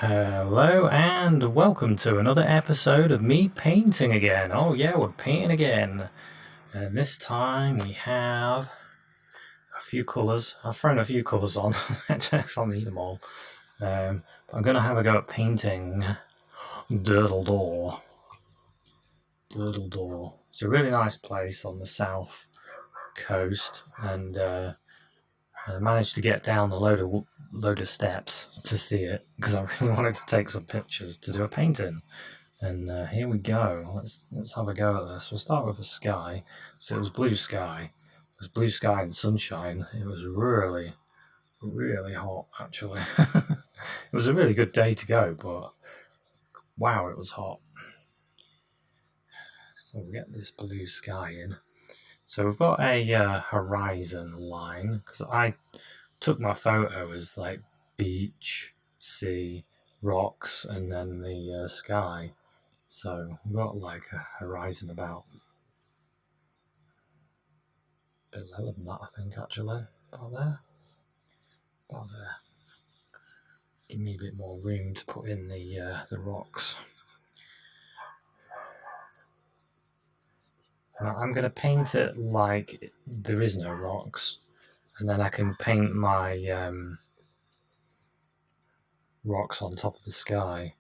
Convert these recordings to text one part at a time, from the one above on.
Hello and welcome to another episode of me painting again. Oh yeah, we're painting again. And this time we have a few colours. I've thrown a few colours on. I don't know if I'll need them all. But I'm going to have a go at painting Durdle. Durdle. It's a really nice place on the south coast, and I managed to get down a load of steps to see it because I really wanted to take some pictures to do a painting. And here we go. Let's have a go at this. We'll start with the sky. So it was blue sky. It was blue sky and sunshine. It was really, really hot actually. It was a really good day to go, but wow, it was hot. So we'll get this blue sky in. So we've got a horizon line, because I took my photo as like beach, sea, rocks, and then the sky. So we've got like a horizon about a bit lower than that, I think, actually. About there. Give me a bit more room to put in the rocks. Now I'm going to paint it like there is no rocks, and then I can paint my rocks on top of the sky.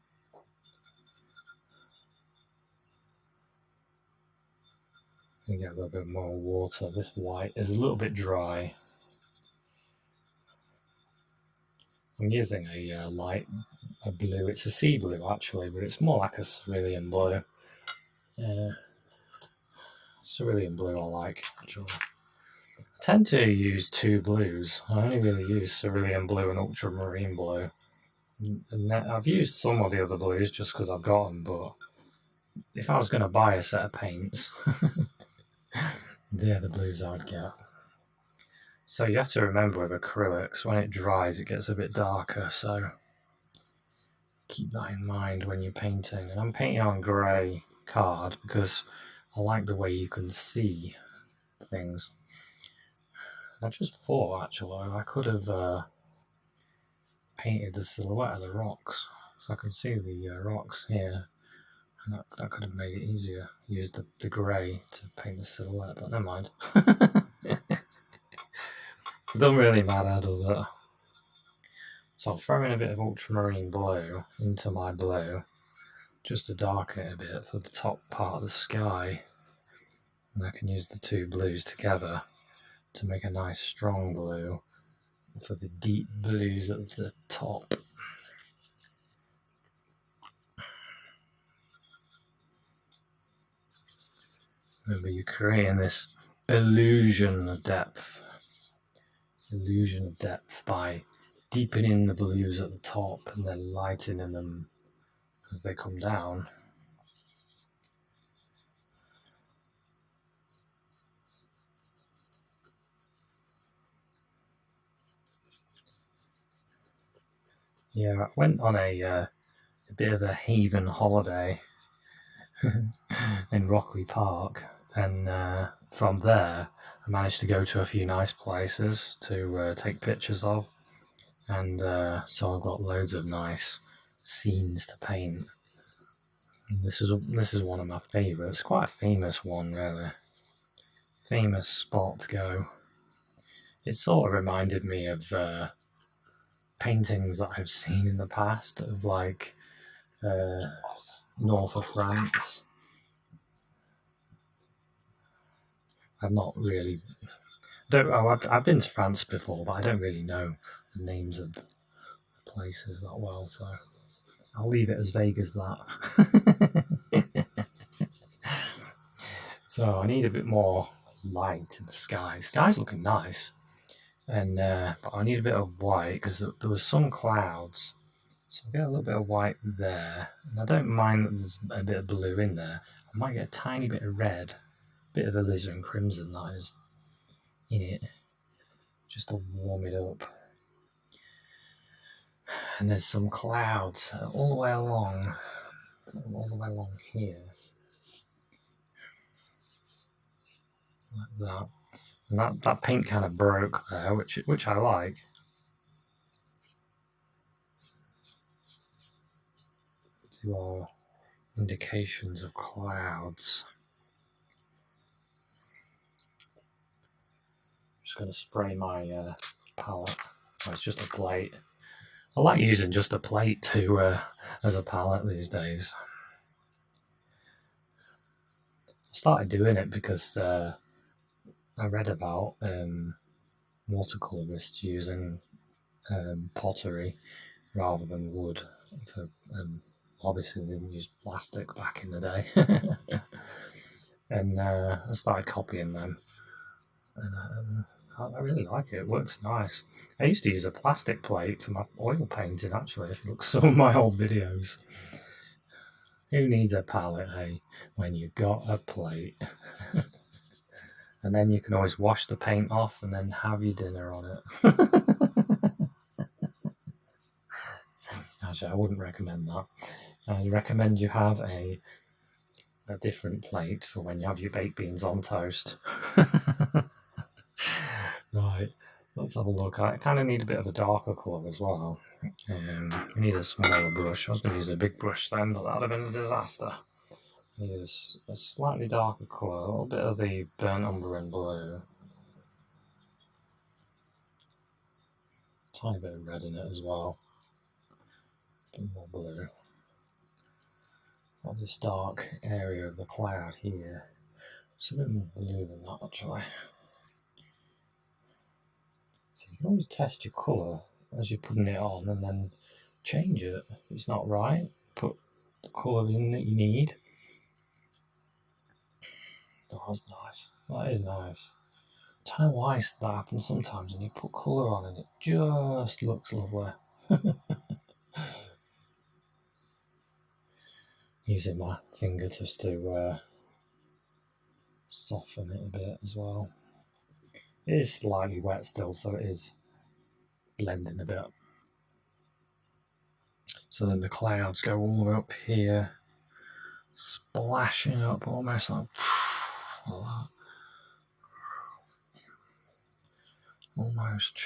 And get a little bit more water. This white is a little bit dry. I'm using a blue. It's a sea blue actually, but it's more like a cerulean blue. Cerulean blue I like, actually. I tend to use two blues. I only really use cerulean blue and ultramarine blue. And I've used some of the other blues just because I've got them, but if I was going to buy a set of paints, they're the blues I'd get. So you have to remember with acrylics, when it dries it gets a bit darker, so keep that in mind when you're painting. And I'm painting on grey card because I like the way you can see things. I just thought, actually, I could have painted the silhouette of the rocks, so I can see the rocks here, and that could have made it easier. Use the grey to paint the silhouette, but never mind. It doesn't really matter, does it? So I'll throw in a bit of ultramarine blue into my blue, just to darken it a bit for the top part of the sky. And I can use the two blues together to make a nice strong blue for the deep blues at the top. Remember, you're creating this illusion of depth by deepening the blues at the top and then lightening them as they come down. Yeah, I went on a bit of a haven holiday in Rockley Park, and from there I managed to go to a few nice places to take pictures of, and so I've got loads of nice scenes to paint. And this is one of my favourites, quite a famous one, really. Famous spot to go. It sort of reminded me of paintings that I've seen in the past of like north of France. I've been to France before, but I don't really know the names of the places that well, so I'll leave it as vague as that. So I need a bit more light in the sky. The sky's looking nice, and but I need a bit of white because there was some clouds. So I'll get a little bit of white there, and I don't mind that there's a bit of blue in there. I might get a tiny bit of red, a bit of the alizarin crimson that is in it, just to warm it up. And there's some clouds all the way along here, like that. And that paint kind of broke there, which I like. to our indications of clouds. Just going to spray my palette. Oh, it's just a plate. I like using just a plate to as a palette these days. I started doing it because I read about watercolorists using pottery rather than wood. For, obviously, they used plastic back in the day. And I started copying them. And I really like it. It works nice. I used to use a plastic plate for my oil painting, actually, if you look at some of my old videos. Who needs a palette, eh, when you've got a plate? And then you can always wash the paint off and then have your dinner on it. Actually, I wouldn't recommend that. I'd recommend you have a different plate for when you have your baked beans on toast. Right, let's have a look. I kind of need a bit of a darker colour as well. I need a smaller brush. I was going to use a big brush then, but that would have been a disaster. I need a slightly darker colour, a little bit of the burnt umber and blue. Tiny bit of red in it as well. A bit more blue. Got this dark area of the cloud here. It's a bit more blue than that, actually. So you can always test your colour as you're putting it on and then change it. If it's not right, put the colour in that you need. Oh, that's nice. That is nice. I don't know why that happens sometimes when you put colour on and it just looks lovely. Using my finger just to soften it a bit as well. It is slightly wet still, so it is blending a bit. So then the clouds go all the way up here, splashing up almost like that. Almost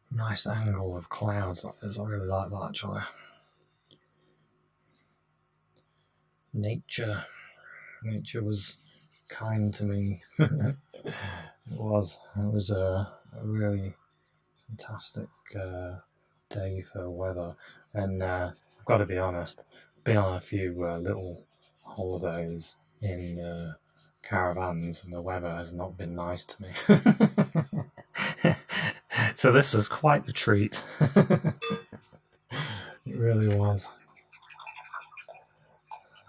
nice angle of clouds. That is, I really like that actually. Nature was kind to me. It was a really fantastic day for weather, and I've got to be honest, I've been on a few little holidays in caravans, and the weather has not been nice to me. So this was quite the treat. It really was.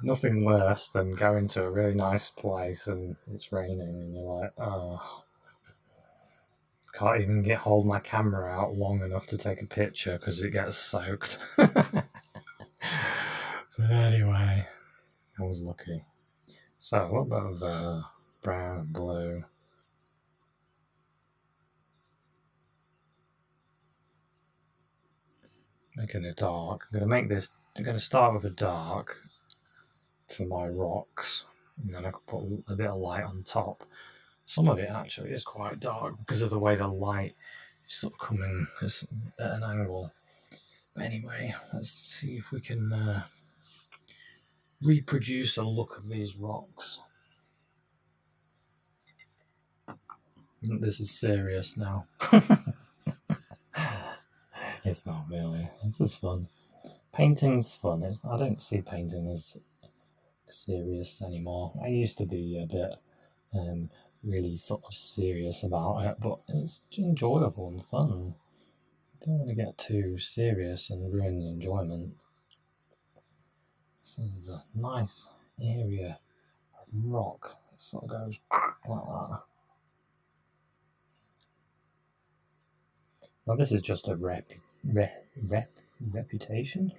Nothing worse than going to a really nice place and it's raining and you're like, oh, can't even hold my camera out long enough to take a picture because it gets soaked. But anyway, I was lucky. So a little bit of brown and blue. Making it dark. I'm going to start with a dark for my rocks, and then I could put a bit of light on top. Some of it actually is quite dark because of the way the light is sort of coming at an angle. But anyway, let's see if we can reproduce a look of these rocks. This is serious now. It's not really. This is fun. Painting's fun. I don't see painting as serious anymore. I used to be a bit really sort of serious about it, but it's enjoyable and fun. I don't want to get too serious and ruin the enjoyment. So there's a nice area of rock that sort of goes like that. Now this is just a reputation?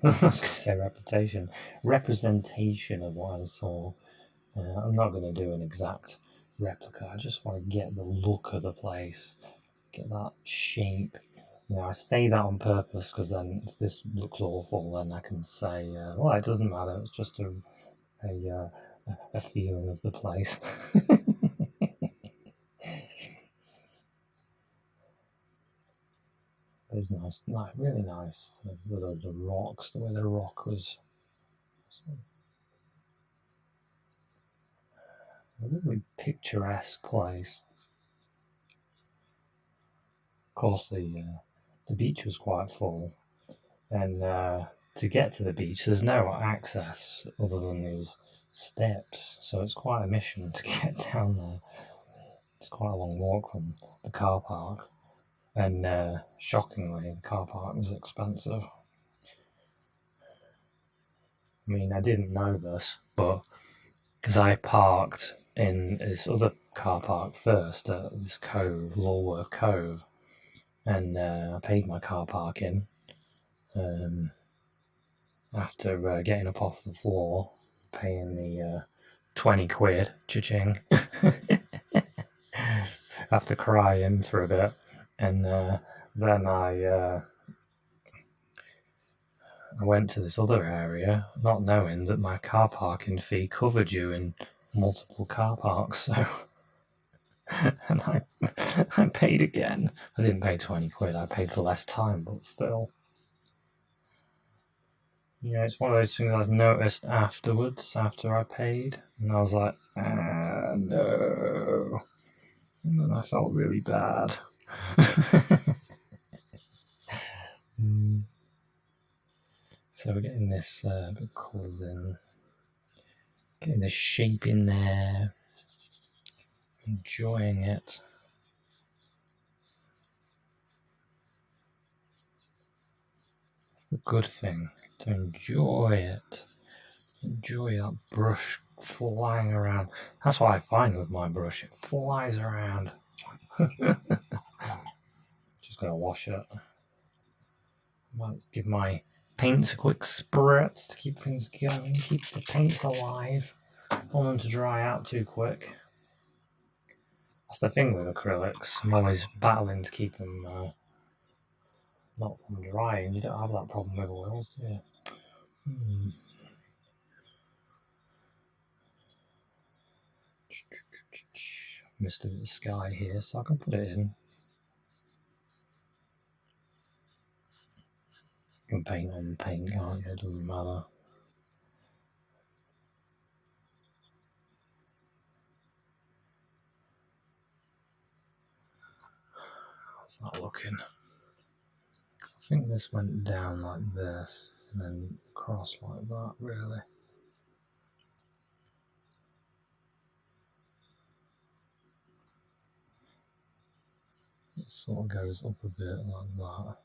I was going to say reputation. Representation of what I saw. I'm not going to do an exact replica. I just want to get the look of the place, get that shape. I say that on purpose because then if this looks awful, then I can say, well, it doesn't matter. It's just a feeling of the place. It's nice, really nice. The rocks, the way the rock was. A really picturesque place. Of course, the beach was quite full, and to get to the beach, there's no access other than these steps, so it's quite a mission to get down there. It's quite a long walk from the car park, and shockingly, the car park was expensive. I mean, I didn't know this, but because I parked in this other car park first at this cove, Lulworth Cove, and I paid my car park in after getting up off the floor, paying the 20 quid, cha-ching, after crying for a bit, and then I went to this other area, not knowing that my car parking fee covered you in multiple car parks, so and I paid again. I didn't pay 20 quid, I paid for less time, but still. Yeah, it's one of those things I've noticed afterwards, after I paid, and I was like, no. And then I felt really bad. So we're getting this bit of colours in, getting this shape in there, enjoying it. It's the good thing, to enjoy it. Enjoy that brush flying around. That's what I find with my brush, it flies around. Just gotta wash it. Might give my paints a quick spritz to keep things going, keep the paints alive. Don't want them to dry out too quick. That's the thing with acrylics. I'm always battling to keep them not from drying. You don't have that problem with oils, do you? Missed a bit of sky here, so I can put it in. You can paint on paint, can't you? It doesn't matter. How's that looking? I think this went down like this and then across like that, really. It sort of goes up a bit like that.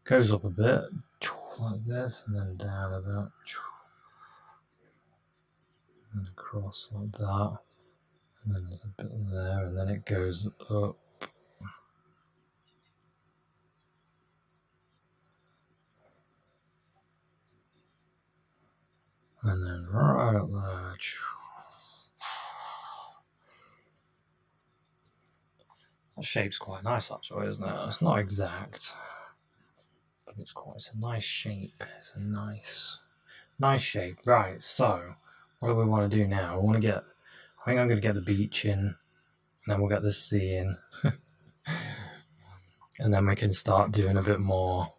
Goes up a bit like this and then down a bit. And across like that. And then there's a bit there and then it goes up. And then right up there. That shape's quite nice actually, isn't it? It's not exact, but it's a nice shape. It's a nice shape. Right, so what do we want to do now? I think I'm going to get the beach in, and then we'll get the sea in. And then we can start doing a bit more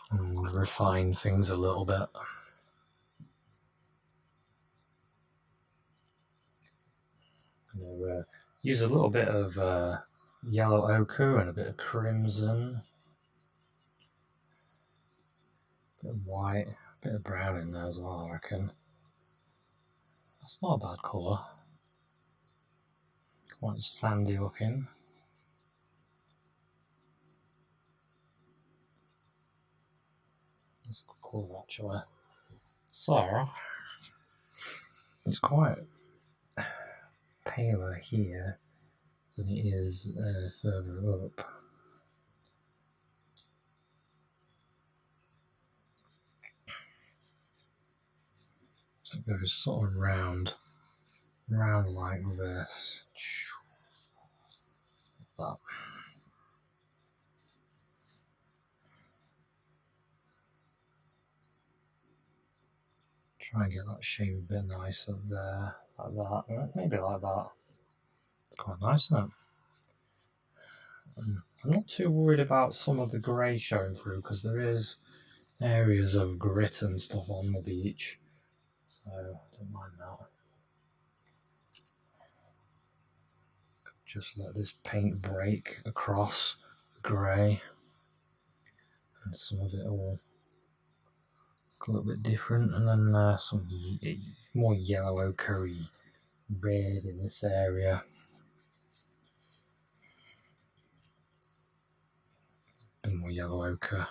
and refine things a little bit. I'm going to use a little bit of yellow ochre and a bit of crimson. A bit of white, a bit of brown in there as well, I reckon. That's not a bad colour. Quite sandy looking. It's a good colour actually. So, it's quite paler here than it is further up. So it goes sort of round like this. Like that. Try and get that shape a bit nicer there, like that, maybe like that. It's quite nice, isn't it? I'm not too worried about some of the grey showing through because there is areas of grit and stuff on the beach, so I don't mind that. Just let this paint break across the grey, and some of it will look a little bit different, and then some more yellow ochre-y red in this area. A bit more yellow ochre.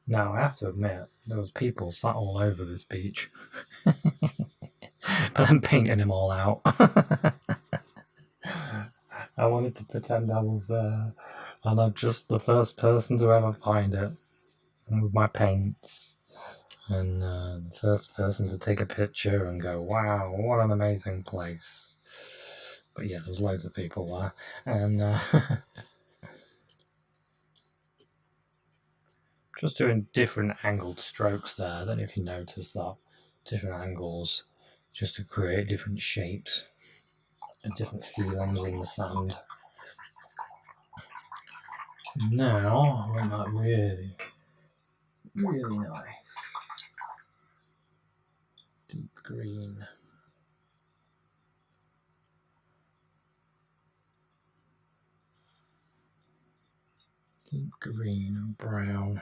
Now, I have to admit, there was people sat all over this beach. But I'm painting them all out. I wanted to pretend I was there, and I'm just the first person to ever find it with my paints. And the first person to take a picture and go, wow, what an amazing place. But yeah, there's loads of people there. And just doing different angled strokes there. I don't know if you noticed that. Different angles, just to create different shapes and different feelings in the sand. Now, I want that really, really nice deep green. Deep green and brown.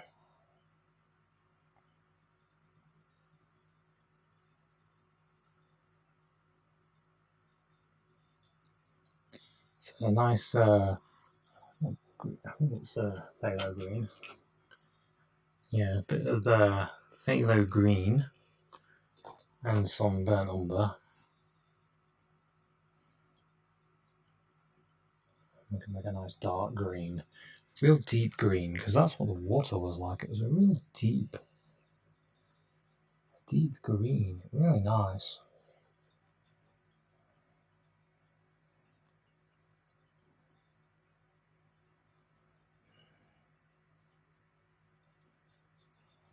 It's a nice, I think it's phthalo green. Yeah, a bit of the phthalo green and some burnt umber. We can make a nice dark green. Real deep green, because that's what the water was like. It was a real deep green. Really nice.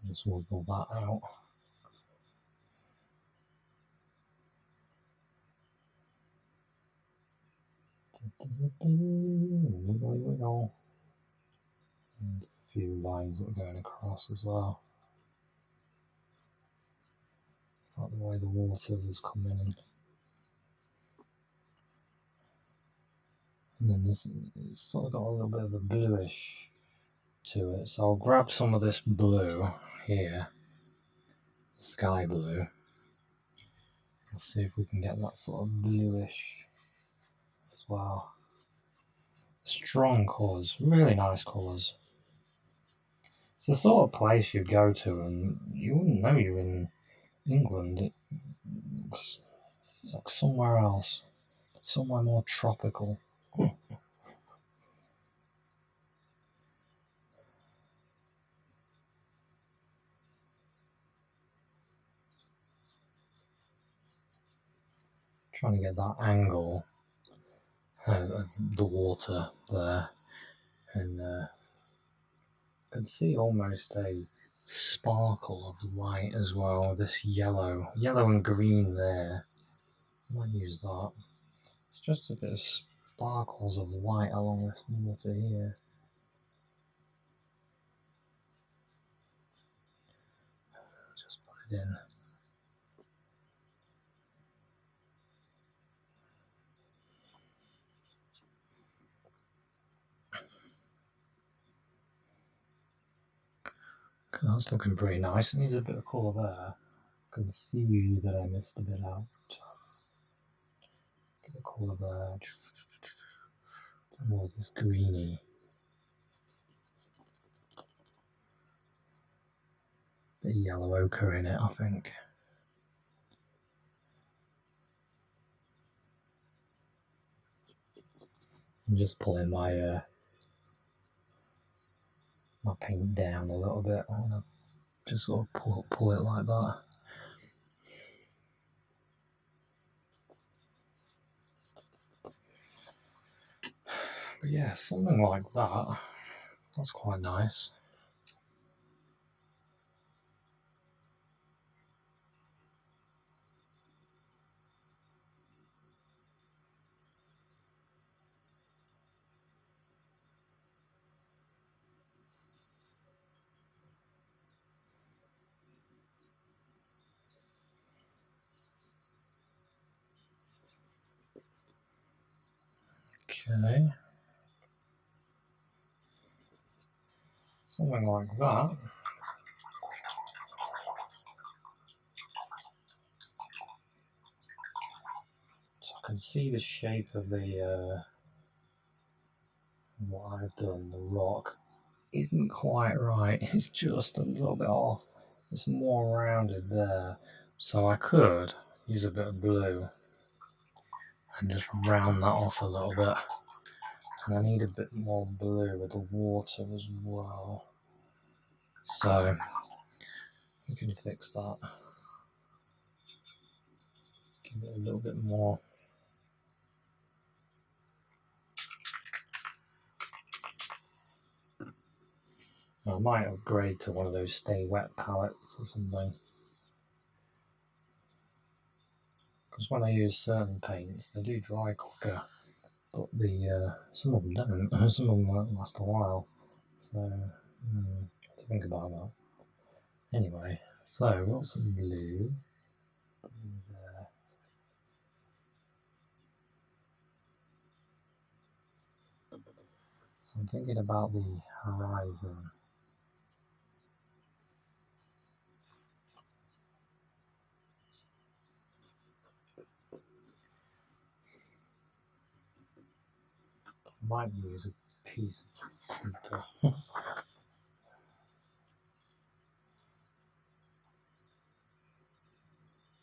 Just wiggle that out. Wiggle. And a few lines that are going across as well. Like the way the water is coming in. And then it's sort of got a little bit of a bluish to it. So I'll grab some of this blue here, sky blue. Let's see if we can get that sort of bluish as well. Strong colours, really nice colours. It's the sort of place you'd go to and you wouldn't know you're in England. It's like somewhere else, somewhere more tropical. Trying to get that angle of the water there, and I can see almost a sparkle of light as well. This yellow and green there. I might use that. It's just a bit of sparkles of light along this water here. Just put it in. That's looking pretty nice. It needs a bit of colour there. I can see that I missed a bit out. Get the colour there. More of this greeny. Bit of yellow ochre in it, I think. I'm just pulling my my paint down a little bit. I want to just sort of pull it like that. But yeah, something like that. That's quite nice. Okay. Something like that. So I can see the shape of the what I've done, the rock, isn't quite right. It's just a little bit off. It's more rounded there. So I could use a bit of blue and just round that off a little bit. And I need a bit more blue with the water as well. So we can fix that. Give it a little bit more. I might upgrade to one of those stay wet palettes or something. Because when I use certain paints, they do dry quicker, but some of them don't. Some of them won't last a while. So, have to think about that. Anyway, so we've got some blue. There. So I'm thinking about the horizon. I might use a piece of paper.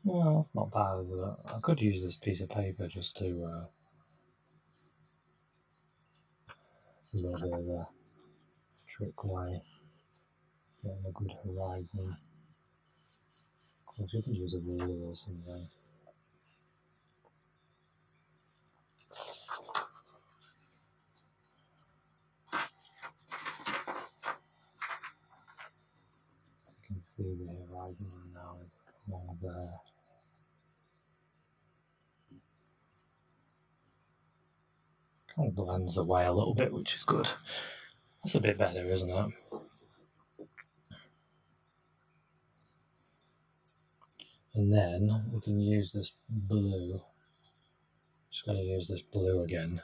Well, that's not bad, is it? I could use this piece of paper just to it's a little bit of a trick way, getting a good horizon. Of course, you can use a ruler or something. You can see the horizon now is along there. Kind of blends away a little bit, which is good. That's a bit better, isn't it? And then we can use this blue. Just going to use this blue again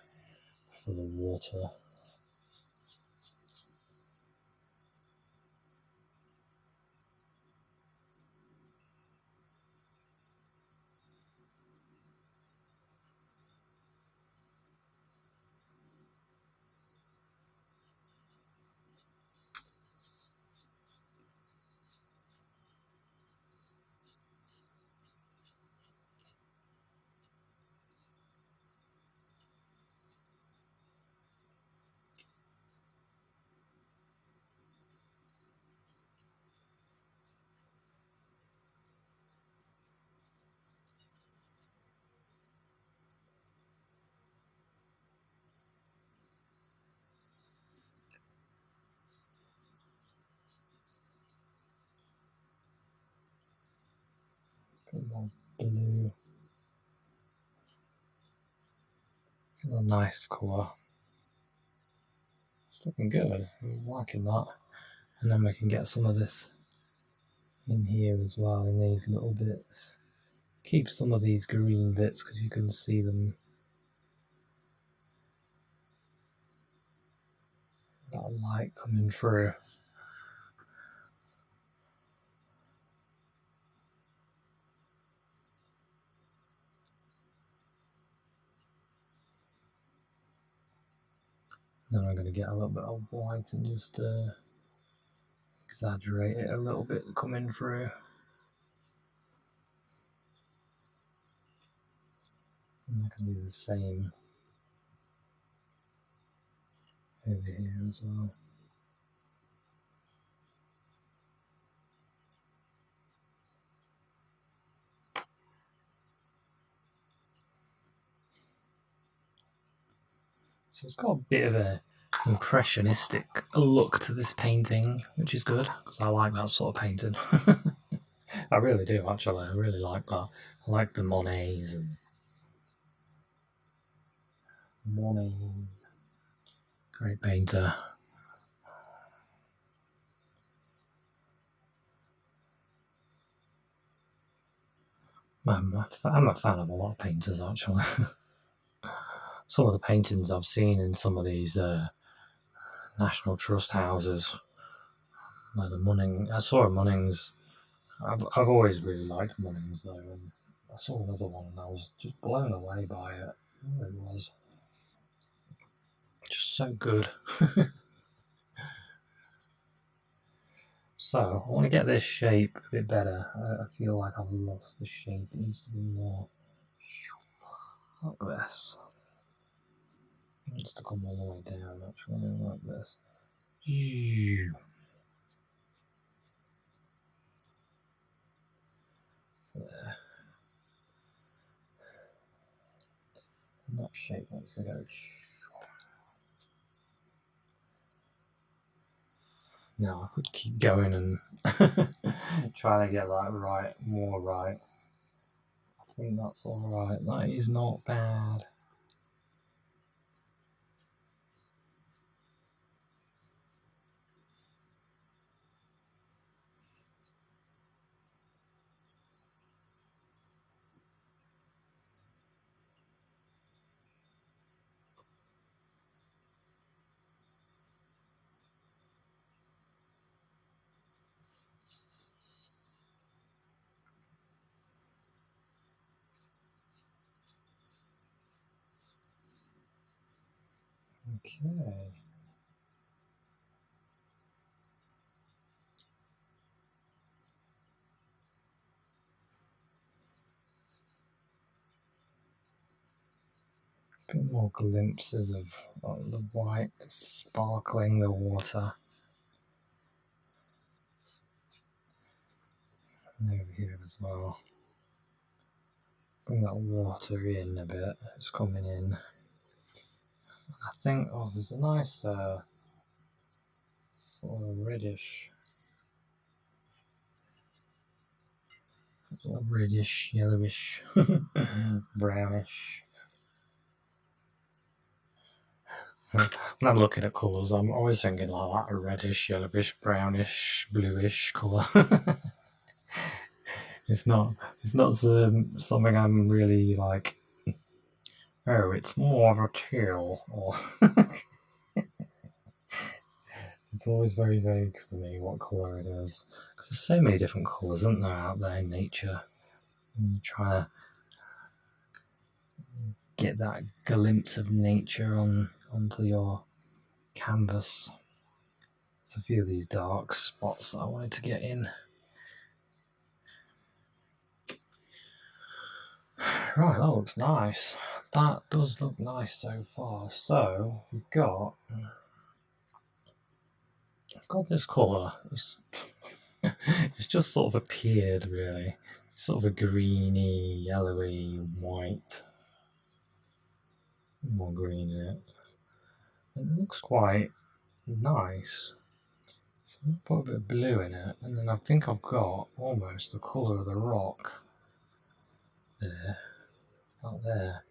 for the water. Bit more blue. A nice colour. It's looking good. I'm liking that. And then we can get some of this in here as well, in these little bits. Keep some of these green bits because you can see them. That light coming through. Then I'm going to get a little bit of white and just exaggerate it a little bit coming through. And I can do the same over here as well. So it's got a bit of a impressionistic look to this painting, which is good because I like that sort of painting. I really do, actually. I really like that. I like the Monets and Monet. Great painter. I'm a fan of a lot of painters, actually. Some of the paintings I've seen in some of these National Trust houses, like the Munning. I saw a Munnings. I've always really liked Munnings though, and I saw another one and I was just blown away by it. It was just so good. So I want to get this shape a bit better. I feel like I've lost the shape. It needs to be more like this. It needs to come all the way down, actually, like this. So there. And that shape wants to go. Now I could keep going and trying to get that right, more right. I think that's alright. That is not bad. Okay. A bit more glimpses of the white sparkling the water. And over here as well. Bring that water in a bit. It's coming in. I think, there's a nice sort of reddish, yellowish, brownish. When I'm looking at colours, I'm always thinking like that, a reddish, yellowish, brownish, bluish colour. It's not something I'm really like, oh, it's more of a teal, or it's always very vague for me what colour it is. Because there's so many different colours, isn't there, out there in nature? And you try to get that glimpse of nature onto your canvas. There's a few of these dark spots that I wanted to get in. Right, that looks nice. That does look nice so far. So we've got this colour. It's just sort of appeared, really. It's sort of a greeny, yellowy, white. More green in it. It looks quite nice. So I'll put a bit of blue in it, and then I think I've got almost the colour of the rock there, out there.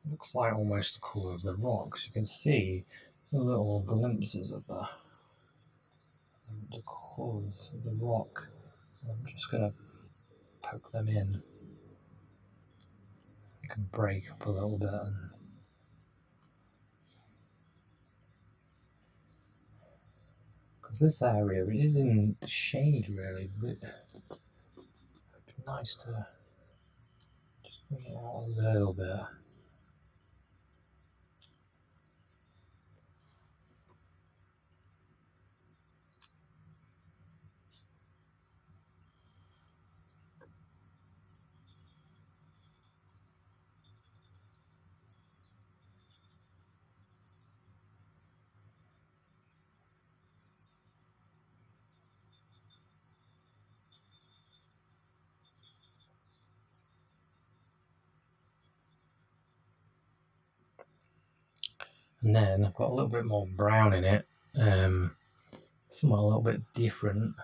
It looks like almost the colour of the rocks. You can see the little glimpses of the colours of the rock. I'm just going to poke them in. You can break up a little bit and because this area is in the shade really, but it'd be nice to just bring it out a little bit. And then I've got a little bit more brown in it, somewhat a little bit different.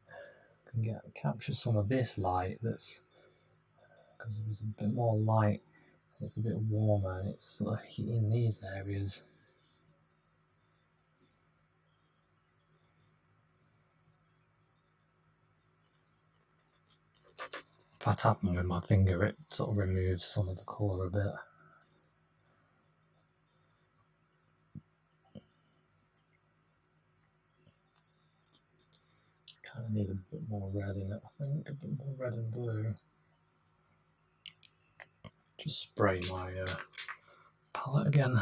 I can capture some of this light that's, because it was a bit more light, it's a bit warmer, and it's in these areas. If I tap them with my finger, it sort of removes some of the colour a bit. Kind of need a bit more red in it, I think, a bit more red and blue. Just spray my palette again.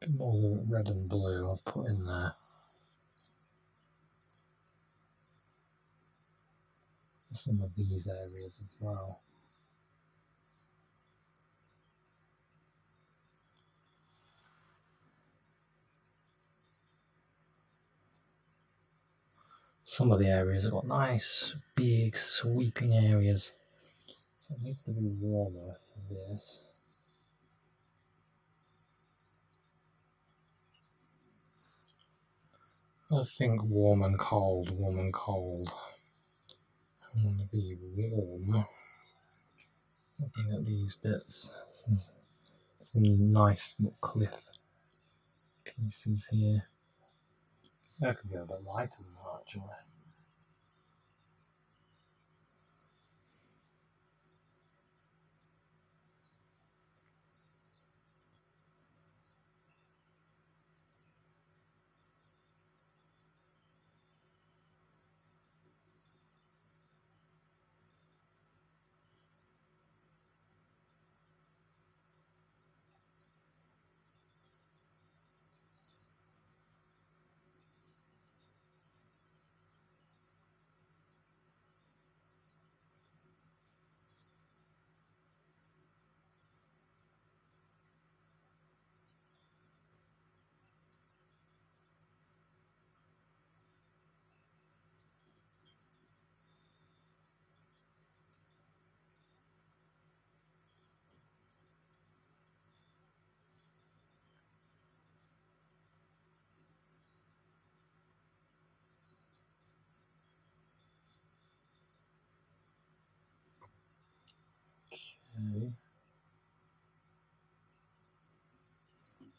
A bit more red and blue I've put in there. Some of these areas as well. Some of the areas have got nice, big, sweeping areas. So it needs to be warmer for this. I think warm and cold, warm and cold. I want to be warm. Looking at these bits. Some nice little cliff pieces here. That could be a bit lighter than that, actually. Okay.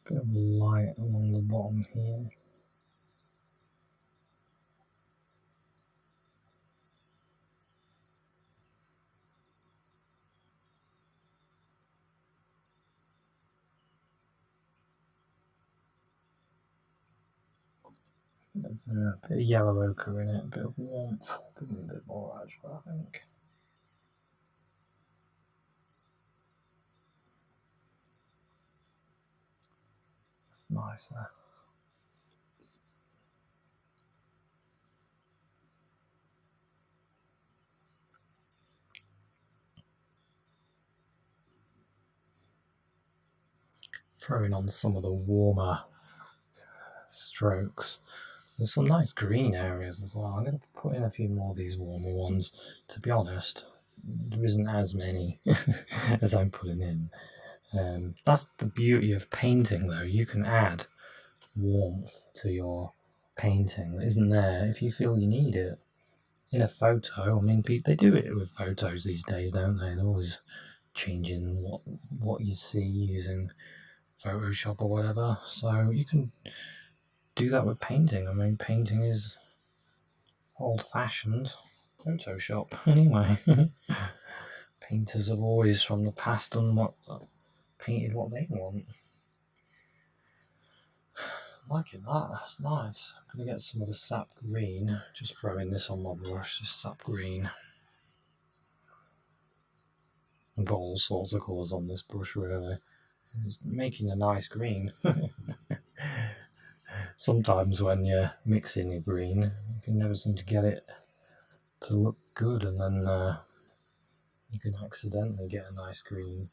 Bit of light along the bottom here. A bit of yellow ochre in it, a bit of warmth. Could be a bit more actually, I think. That's nicer. Throwing on some of the warmer strokes. There's some nice green areas as well. I'm going to put in a few more of these warmer ones. To be honest, there isn't as many as I'm putting in. That's the beauty of painting, though. You can add warmth to your painting that isn't there if you feel you need it. In a photo, I mean, they do it with photos these days, don't they? They're always changing what you see using Photoshop or whatever. So you can do that with painting. I mean, painting is old-fashioned Photoshop anyway. Painters have always from the past done painted what they want. I'm liking that, that's nice. I'm going to get some of the sap green, just throwing this on my brush, this sap green. I've got all sorts of colours on this brush really. It's making a nice green. Sometimes when you're mixing a green, you can never seem to get it to look good, and then you can accidentally get a nice green.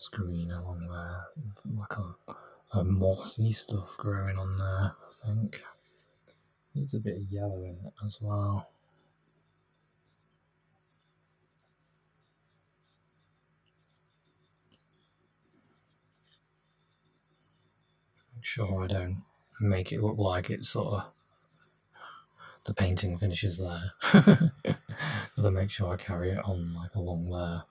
green along there, like a mossy stuff growing on there, I think. Needs a bit of yellow in it as well. Make sure I don't make it look like it's sort of the painting finishes there. Gotta make sure I carry it on like along there.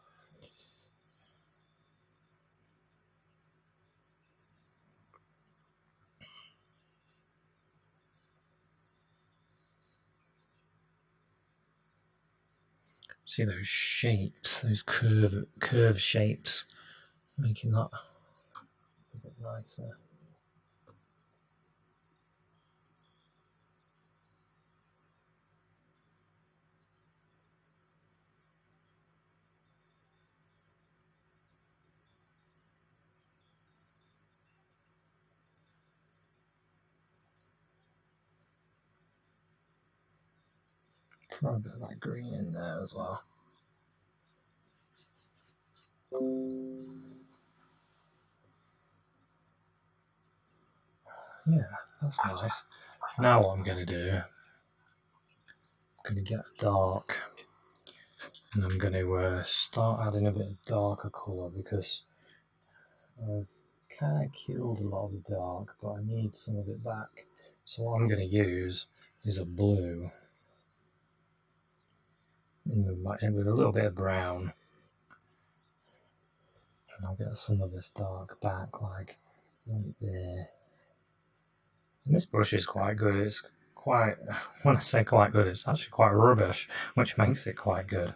See those shapes, those curve shapes, making that a bit nicer. Throw a bit of that green in there as well. Yeah, that's nice. Now what I'm going to do, I'm going to get dark, and I'm going to start adding a bit of darker colour, because I've kind of killed a lot of the dark, but I need some of it back. So what I'm going to use is a blue, and with a little bit of brown, and I'll get some of this dark back, like right there. And this brush is quite good. It's quite, when I say quite good, it's actually quite rubbish, which makes it quite good,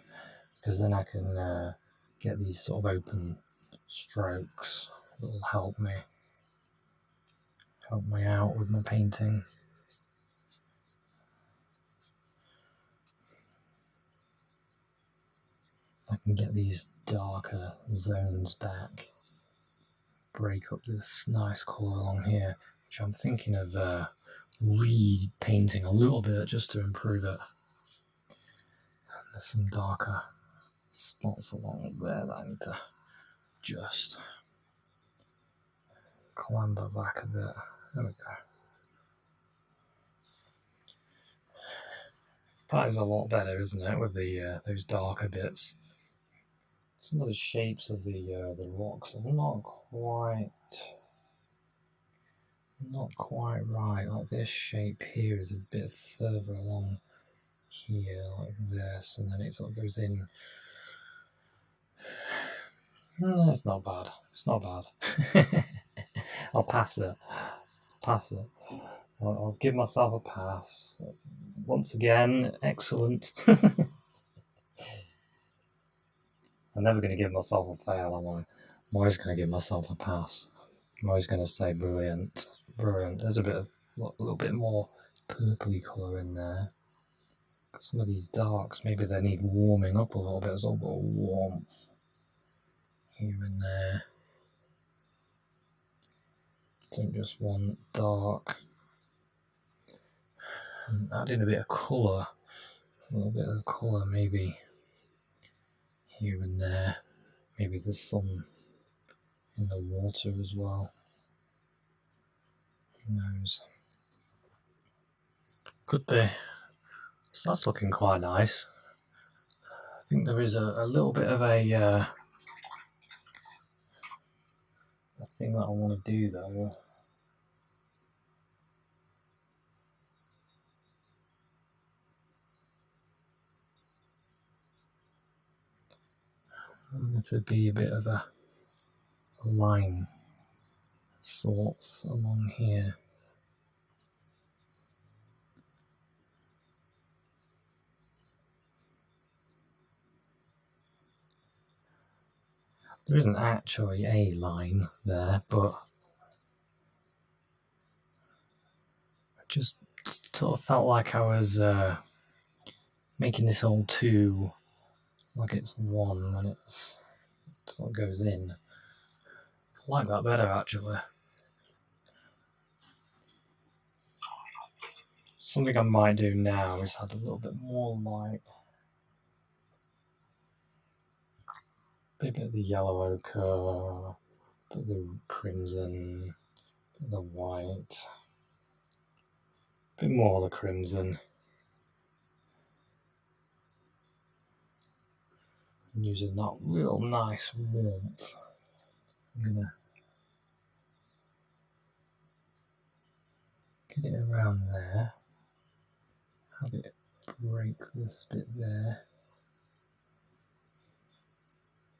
because then I can get these sort of open strokes that'll help me out with my painting. I can get these darker zones back, break up this nice colour along here, which I'm thinking of repainting a little bit just to improve it. And there's some darker spots along there that I need to just clamber back a bit. There we go. That is a lot better, isn't it, with the those darker bits. Some of the shapes of the rocks are not quite right. Like this shape here is a bit further along here, like this, and then it sort of goes in. No, it's not bad. It's not bad. I'll pass it. I'll give myself a pass. Once again, excellent. I'm never going to give myself a fail, am I? I'm always going to give myself a pass. I'm always going to say brilliant. There's a little bit more purpley colour in there. Some of these darks, maybe they need warming up a little bit. There's a little bit of warmth here and there. Don't just want dark. And add in a bit of colour. A little bit of colour maybe here and there. Maybe there's some in the water as well. Who knows? Could be. So that's looking quite nice. I think there is a little bit of a thing that I want to do though. To be a bit of a line sorts along here. There isn't actually a line there, but I just sort of felt like I was making this all too like it's one when it sort of goes in. I like that better actually. Something I might do now is add a little bit more light. bit of the yellow ochre, bit of the crimson, bit of the white, bit more of the crimson. And using that real nice warmth, I'm gonna get it around there, have it break this bit there,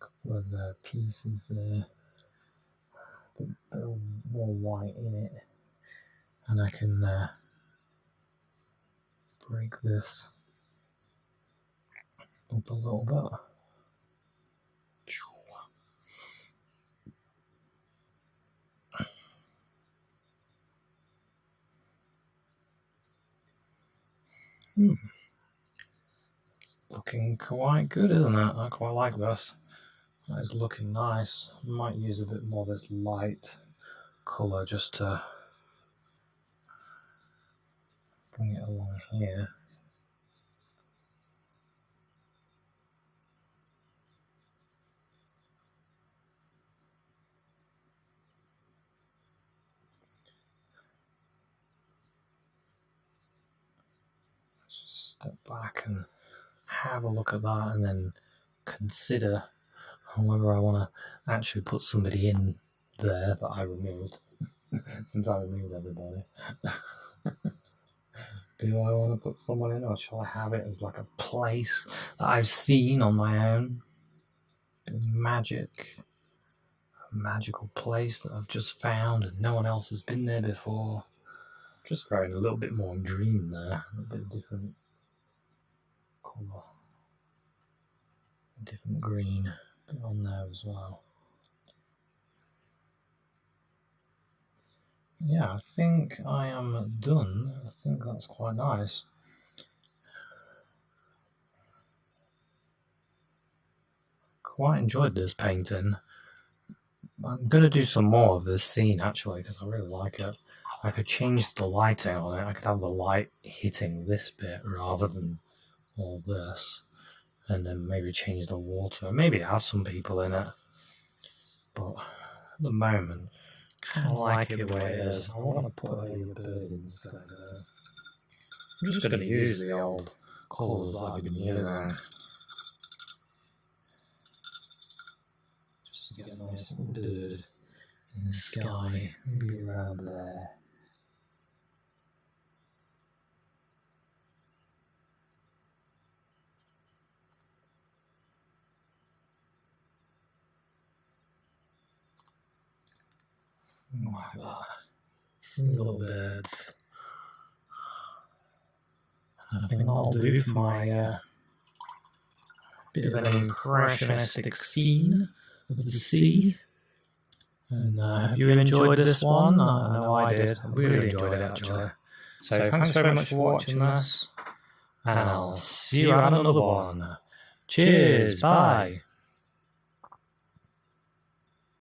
a couple of pieces there, a bit more white in it, and I can break this up a little bit. It's looking quite good, isn't it? I quite like this. That is looking nice. I might use a bit more of this light colour just to bring it along here. Step back and have a look at that, and then consider whether I want to actually put somebody in there that I removed, since I removed everybody. Do I want to put someone in, or shall I have it as like a place that I've seen on my own? Magic. A magical place that I've just found and no one else has been there before. Just throwing a little bit more green there, a little bit different colour. A different green bit on there as well. Yeah, I think I am done. I think that's quite nice. Quite enjoyed this painting. I'm going to do some more of this scene actually, because I really like it. I could change the lighting on it. I could have the light hitting this bit rather than all this, and then maybe change the water. Maybe have some people in it, but at the moment, kind of like it the way it is. I want to put a bird inside there. I'm just going to use the old colours that I've been using. Just to get a nice little bird in the sky, maybe around there. Like that. Little birds. I think that'll do for my bit of an impressionistic scene of the sea. And have you enjoyed this one? I know I did. I really enjoyed it actually. So thanks very much for watching this, and I'll see you at another one. Cheers, bye.